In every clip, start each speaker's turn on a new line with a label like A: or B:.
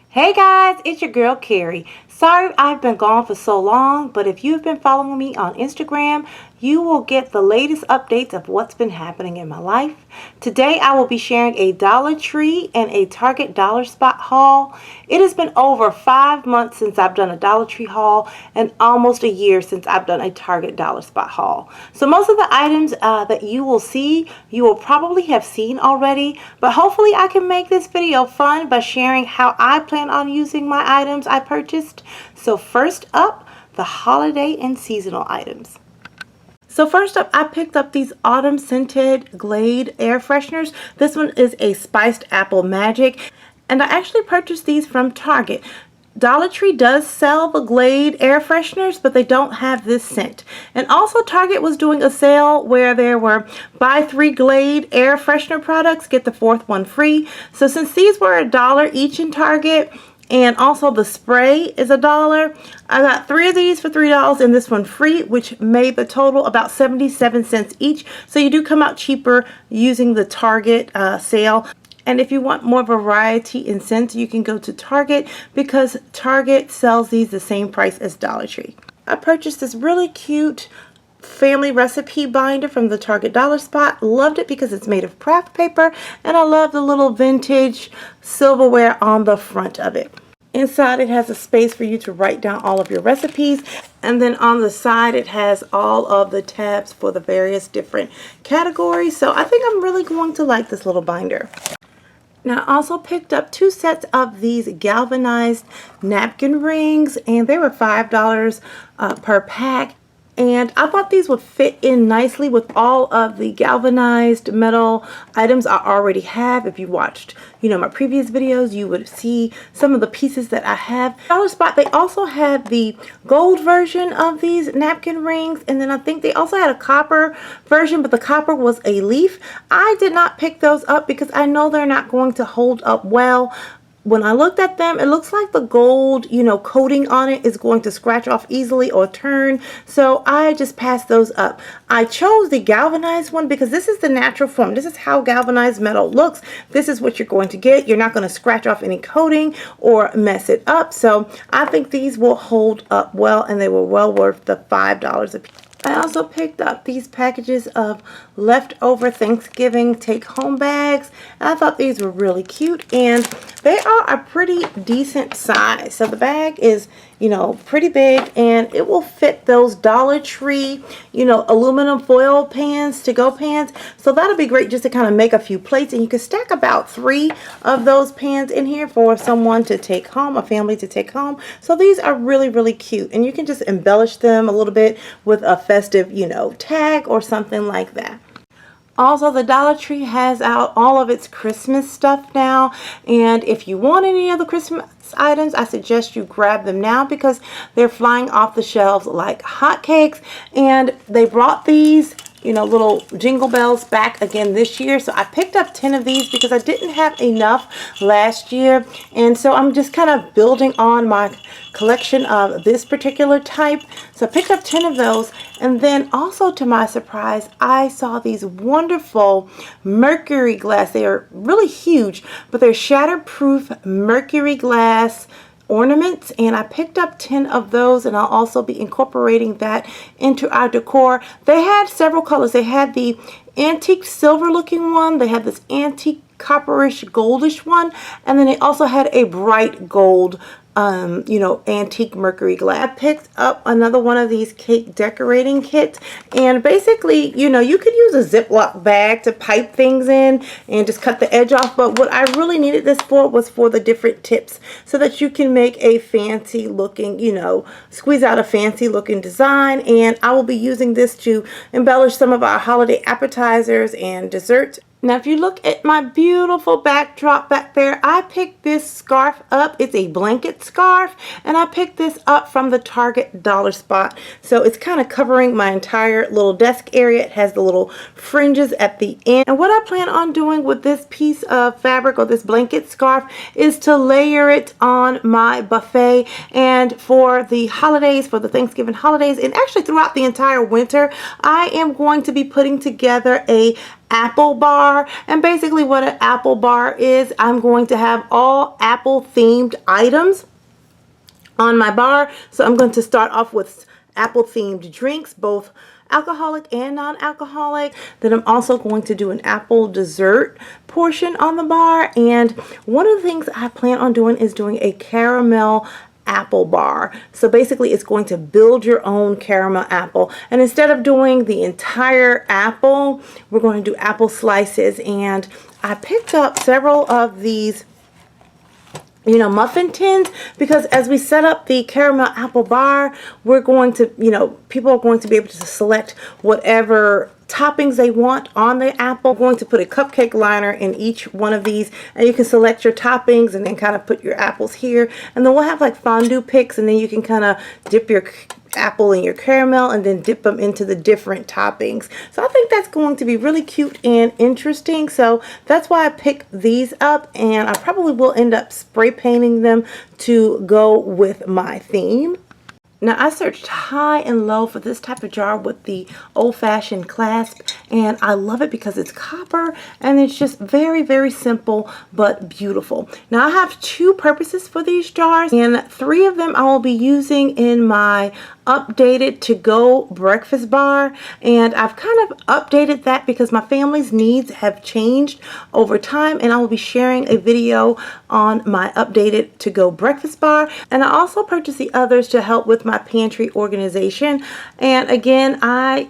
A: Hey guys, it's your girl Carrie. Sorry I've been gone for so long, but if you've been following me on Instagram, you will get the latest updates of what's been happening in my life. Today I will be sharing a Dollar Tree and a Target Dollar Spot haul. It has been over 5 months since I've done a Dollar Tree haul and almost a year since I've done a Target Dollar Spot haul. So most of the items that you will see, you will probably have seen already, but hopefully I can make this video fun by sharing how I plan on using my items I purchased. So first up, the holiday and seasonal items. So first up, I picked up these autumn scented Glade air fresheners. This one is a spiced apple magic, and I actually purchased these from Target. Dollar Tree does sell the Glade air fresheners, but they don't have this scent. And also Target was doing a sale where there were buy 3 Glade air freshener products, get the 4th one free. So since these were $1 each in Target, and also the spray is $1, I got 3 of these for $3 and this one free, which made the total about 77 cents each. So you do come out cheaper using the Target sale. And if you want more variety in scents, you can go to Target because Target sells these the same price as Dollar Tree. I purchased this really cute family recipe binder from the Target Dollar Spot. Loved it because it's made of craft paper, and I love the little vintage silverware on the front of it. Inside it has a space for you to write down all of your recipes, and then on the side it has all of the tabs for the various different categories. So I think I'm really going to like this little binder. Now I also picked up 2 sets of these galvanized napkin rings, and they were $5 per pack. And I thought these would fit in nicely with all of the galvanized metal items I already have. If you watched, my previous videos, you would see some of the pieces that I have. Dollar Spot, they also had the gold version of these napkin rings. And then I think they also had a copper version, but the copper was a leaf. I did not pick those up because I know they're not going to hold up well. When I looked at them, it looks like the gold, coating on it is going to scratch off easily or turn. So I just passed those up. I chose the galvanized one because this is the natural form. This is how galvanized metal looks. This is what you're going to get. You're not going to scratch off any coating or mess it up. So I think these will hold up well, and they were well worth the $5 a piece. I also picked up these packages of leftover Thanksgiving take-home bags, and I thought these were really cute, and they are a pretty decent size. So the bag is, pretty big, and it will fit those Dollar Tree, aluminum foil pans, to-go pans. So that'll be great just to kind of make a few plates, and you can stack about 3 of those pans in here for someone to take home, a family to take home. So these are really, really cute, and you can just embellish them a little bit with a festive, tag or something like that. Also, the Dollar Tree has out all of its Christmas stuff now, and if you want any of the Christmas items, I suggest you grab them now because they're flying off the shelves like hotcakes. And they brought these little jingle bells back again this year. So I picked up 10 of these because I didn't have enough last year. And so I'm just kind of building on my collection of this particular type. So I picked up 10 of those. And then also, to my surprise, I saw these wonderful mercury glass. They are really huge, but they're shatterproof mercury glass ornaments, and I picked up 10 of those, and I'll also be incorporating that into our decor. They had several colors. They had the antique silver looking one, they had this antique copperish goldish one, and then they also had a bright gold antique mercury glass. I picked up another one of these cake decorating kits, and basically, you could use a Ziploc bag to pipe things in and just cut the edge off, but what I really needed this for was for the different tips so that you can make a fancy looking, squeeze out a fancy looking design. And I will be using this to embellish some of our holiday appetizers and desserts. Now, if you look at my beautiful backdrop back there, I picked this scarf up. It's a blanket scarf, and I picked this up from the Target Dollar Spot. So it's kind of covering my entire little desk area. It has the little fringes at the end. And what I plan on doing with this piece of fabric or this blanket scarf is to layer it on my buffet. And for the holidays, for the Thanksgiving holidays, and actually throughout the entire winter, I am going to be putting together a apple bar. And basically what an apple bar is, I'm going to have all apple themed items on my bar. So I'm going to start off with apple themed drinks, both alcoholic and non-alcoholic. Then I'm also going to do an apple dessert portion on the bar. And one of the things I plan on doing is doing a caramel apple bar. So basically it's going to build your own caramel apple, and instead of doing the entire apple, we're going to do apple slices. And I picked up several of these muffin tins, because as we set up the caramel apple bar, we're going to, people are going to be able to select whatever toppings they want on the apple. I'm going to put a cupcake liner in each one of these, and you can select your toppings and then kind of put your apples here, and then we'll have like fondue picks, and then you can kind of dip your apple in your caramel and then dip them into the different toppings. So I think that's going to be really cute and interesting. So that's why I picked these up, and I probably will end up spray painting them to go with my theme. Now I searched high and low for this type of jar with the old-fashioned clasp, and I love it because it's copper and it's just very, very simple but beautiful. Now I have two purposes for these jars, and three of them I will be using in my updated to-go breakfast bar. And I've kind of updated that because my family's needs have changed over time, and I will be sharing a video on my updated to-go breakfast bar. And I also purchased the others to help with my pantry organization. And again,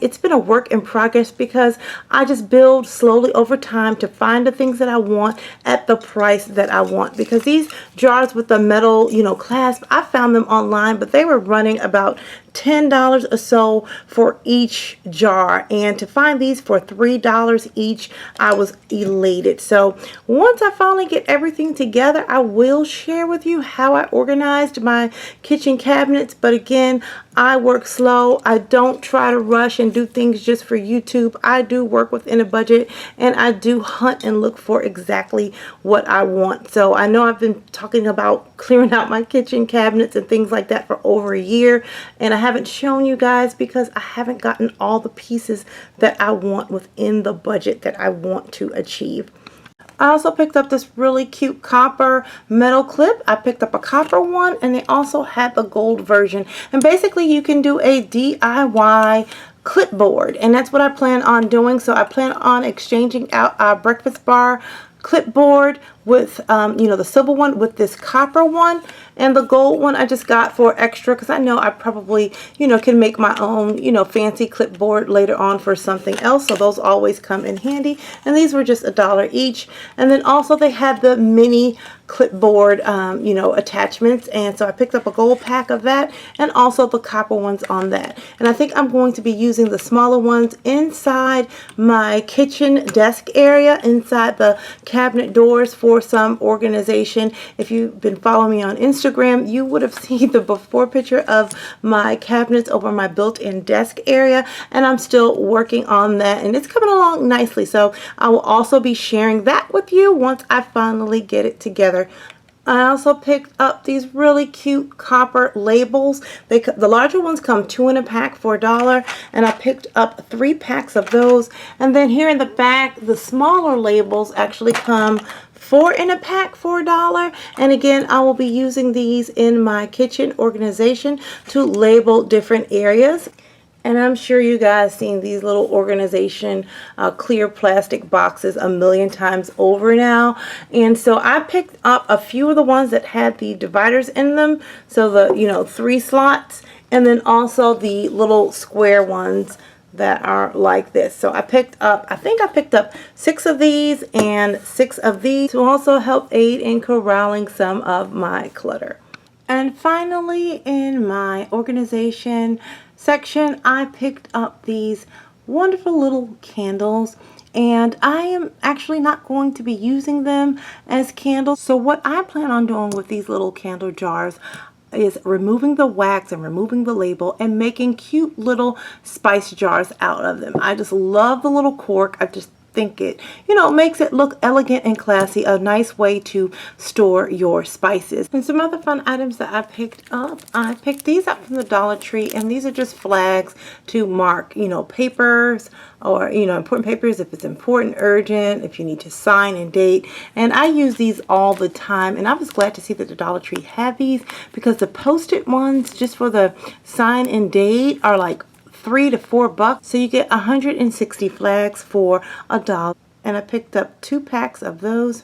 A: it's been a work in progress because I just build slowly over time to find the things that I want at the price that I want. Because these jars with the metal, clasp, I found them online, but they were running about $10 or so for each jar, and to find these for $3 each, I was elated. So once I finally get everything together, I will share with you how I organized my kitchen cabinets. But again, I work slow. I don't try to rush and do things just for YouTube. I do work within a budget, and I do hunt and look for exactly what I want. So I know I've been talking about clearing out my kitchen cabinets and things like that for over a year, and I haven't shown you guys because I haven't gotten all the pieces that I want within the budget that I want to achieve. I also picked up this really cute copper metal clip. I picked up a copper one, and they also had the gold version. And basically you can do a DIY clipboard, and that's what I plan on doing. So I plan on exchanging out our breakfast bar clipboard with the silver one with this copper one, and the gold one I just got for extra because I know I probably can make my own fancy clipboard later on for something else. So those always come in handy, and these were just $1 each. And then also they had the mini clipboard attachments, and so I picked up a gold pack of that, and also the copper ones on that. And I think I'm going to be using the smaller ones inside my kitchen desk area, inside the cabinet doors, for some organization. If you've been following me on Instagram, you would have seen the before picture of my cabinets over my built-in desk area, and I'm still working on that, and it's coming along nicely. So I will also be sharing that with you once I finally get it together. I also picked up these really cute copper labels. The larger ones come 2 in a pack for $1, and I picked up 3 packs of those. And then here in the back, the smaller labels actually come 4 in a pack for $1. And again, I will be using these in my kitchen organization to label different areas. And I'm sure you guys seen these little organization clear plastic boxes a million times over now. And so I picked up a few of the ones that had the dividers in them. So the 3 slots, and then also the little square ones that are like this. So I think I picked up 6 of these and 6 of these to also help aid in corralling some of my clutter. And finally, in my organization section, I picked up these wonderful little candles, and I am actually not going to be using them as candles. So what I plan on doing with these little candle jars is removing the wax and removing the label and making cute little spice jars out of them. I just love the little cork. I just think it, makes it look elegant and classy, a nice way to store your spices. And some other fun items that I picked up, I picked these up from the Dollar Tree, and these are just flags to mark, papers or, important papers if it's important, urgent, if you need to sign and date. And I use these all the time, and I was glad to see that the Dollar Tree had these, because the Post-it ones just for the sign and date are like $3 to $4. So you get 160 flags for $1. And I picked up 2 packs of those.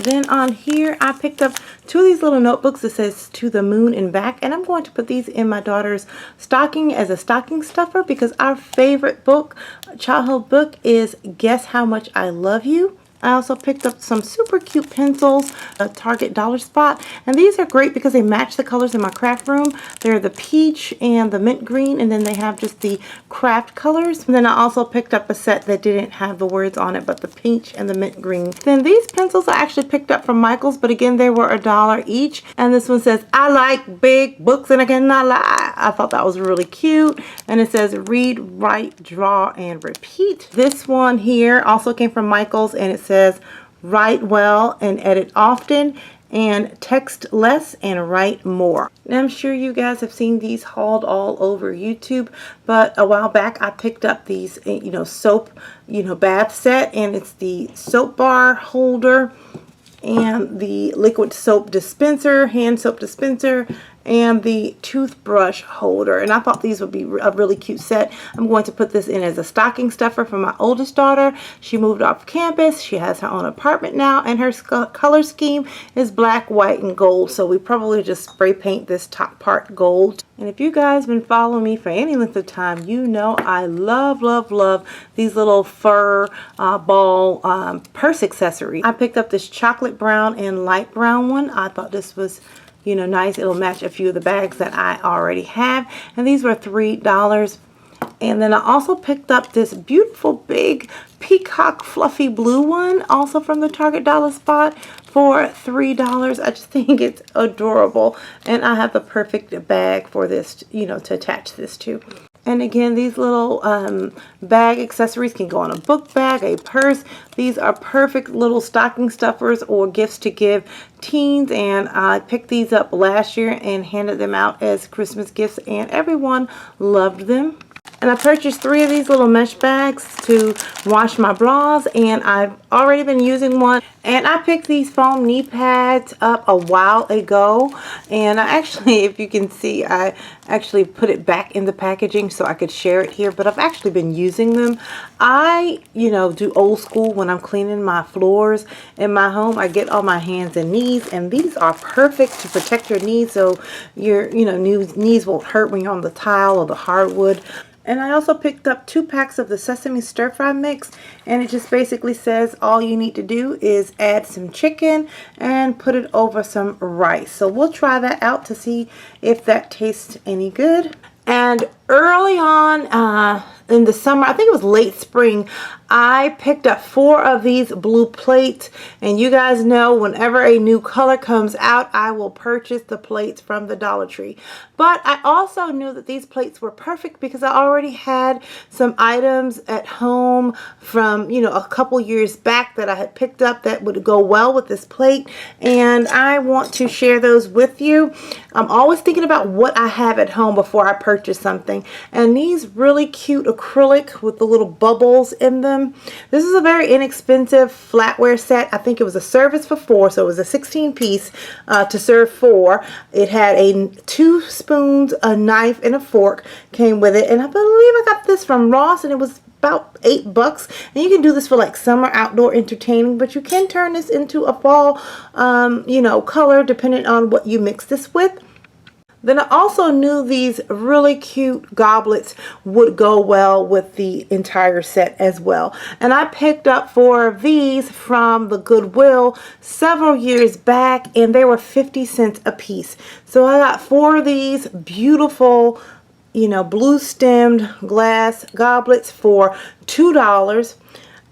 A: Then on here, I picked up 2 of these little notebooks that says "To the Moon and Back," and I'm going to put these in my daughter's stocking as a stocking stuffer, because our favorite book, childhood book, is Guess How Much I Love You. I also picked up some super cute pencils, a Target Dollar Spot, and these are great because they match the colors in my craft room. They're the peach and the mint green, and then they have just the craft colors. And then I also picked up a set that didn't have the words on it, but the peach and the mint green. Then these pencils I actually picked up from Michael's, but again, they were $1 each. And this one says, "I like big books and I cannot lie." I thought that was really cute. And it says, "Read, write, draw, and repeat." This one here also came from Michael's, and it says, "Write well and edit often, and text less and write more." Now, I'm sure you guys have seen these hauled all over YouTube, but a while back I picked up these, soap, bath set, and it's the soap bar holder and the liquid soap dispenser, hand soap dispenser, and the toothbrush holder. And I thought these would be a really cute set. I'm going to put this in as a stocking stuffer for my oldest daughter. She moved off campus. She has her own apartment now, and her color scheme is black, white, and gold. So we probably just spray paint this top part gold. And if you guys have been following me for any length of time, you know I love, love, love these little fur ball purse accessories. I picked up this chocolate brown and light brown one. I thought this was nice. It'll match a few of the bags that I already have. And these were $3. And then I also picked up this beautiful big peacock fluffy blue one, also from the Target Dollar Spot, for $3. I just think it's adorable. And I have the perfect bag for this, to attach this to. And again, these little bag accessories can go on a book bag, a purse. These are perfect little stocking stuffers or gifts to give teens. And I picked these up last year and handed them out as Christmas gifts, and everyone loved them. And I purchased 3 of these little mesh bags to wash my bras, and I've already been using one. And I picked these foam knee pads up a while ago, and I actually, if you can see, I actually put it back in the packaging so I could share it here, but I've actually been using them. I, do old school when I'm cleaning my floors in my home. I get on my hands and knees, and these are perfect to protect your knees so your, knees won't hurt when you're on the tile or the hardwood. And I also picked up 2 packs of the sesame stir fry mix, and it just basically says all you need to do is add some chicken and put it over some rice. So we'll try that out to see if that tastes any good. And early on in the summer, I think it was late spring, I picked up 4 of these blue plates. And you guys know whenever a new color comes out, I will purchase the plates from the Dollar Tree. But I also knew that these plates were perfect because I already had some items at home from, a couple years back that I had picked up that would go well with this plate. And I want to share those with you. I'm always thinking about what I have at home before I purchase something. And these really cute acrylic with the little bubbles in them. This is a very inexpensive flatware set. I think it was a service for 4, so it was a 16 piece to serve 4. It had 2 spoons, a knife, and a fork came with it. And I believe I got this from Ross, and it was about $8. And you can do this for like summer outdoor entertaining, but you can turn this into a fall, color depending on what you mix this with. Then I also knew these really cute goblets would go well with the entire set as well. And I picked up 4 of these from the Goodwill several years back, and they were 50 cents a piece. So I got 4 of these beautiful, blue stemmed glass goblets for $2.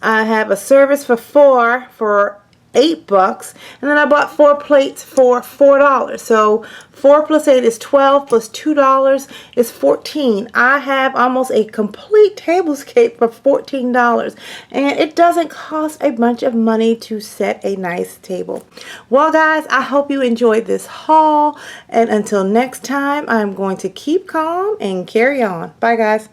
A: I have a service for 4 for $8, and then I bought 4 plates for $4. So 4 plus 8 is 12, plus $2 is 14. I have almost a complete tablescape for $14, and it doesn't cost a bunch of money to set a nice table. Well guys, I hope you enjoyed this haul, and until next time, I'm going to keep calm and carry on. Bye guys.